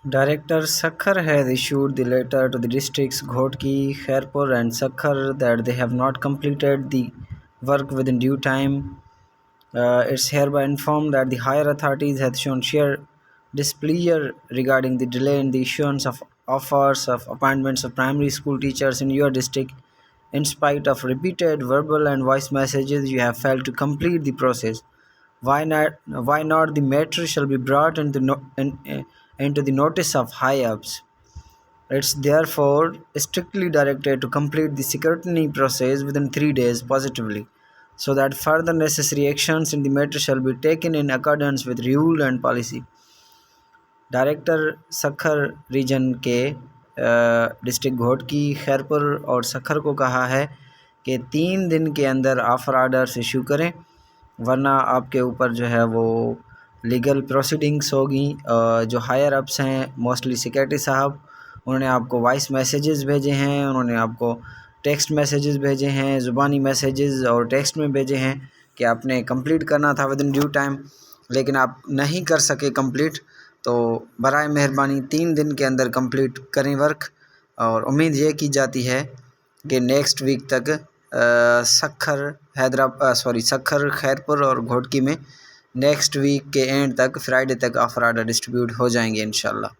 Director Sukkur has issued the letter to the districts Ghotki, Khairpur and Sukkur that they have not completed the work within due time. It's hereby informed that the higher authorities have shown sheer displeasure regarding the delay in the issuance of offers of appointments of primary school teachers in your district. In spite of repeated verbal and voice messages, you have failed to complete the process. Why not the matter shall be brought into the notice of high ups. It's therefore strictly directed to complete the scrutiny process within 3 days positively, so that further necessary actions in the matter shall be taken in accordance with rule and policy. Director Sukkur region के district Ghotki, Khairpur और सखर को कहा है कि 3 दिन के अंदर offer orders issue करें, वरना आपके ऊपर जो है वो लीगल प्रोसीडिंग्स होगी। जो हायर अप्स हैं, मोस्टली सेक्रेटरी साहब, उन्होंने आपको वॉइस मैसेजेस भेजे हैं, उन्होंने आपको टेक्स्ट मैसेजेस भेजे हैं, ज़ुबानी मैसेजेस और टेक्स्ट में भेजे हैं कि आपने कंप्लीट करना था विद इन ड्यू टाइम, लेकिन आप नहीं कर सके कंप्लीट। तो बराए मेहरबानी 3 दिन के अंदर कंप्लीट करें वर्क, और उम्मीद ये की जाती है कि नेक्स्ट वीक तक सखर, खैरपुर और घोटकी में नेक्स्ट वीक के एंड तक, फ्राइडे तक ऑफर आर्डर डिस्ट्रीब्यूट हो जाएंगे इंशाल्लाह।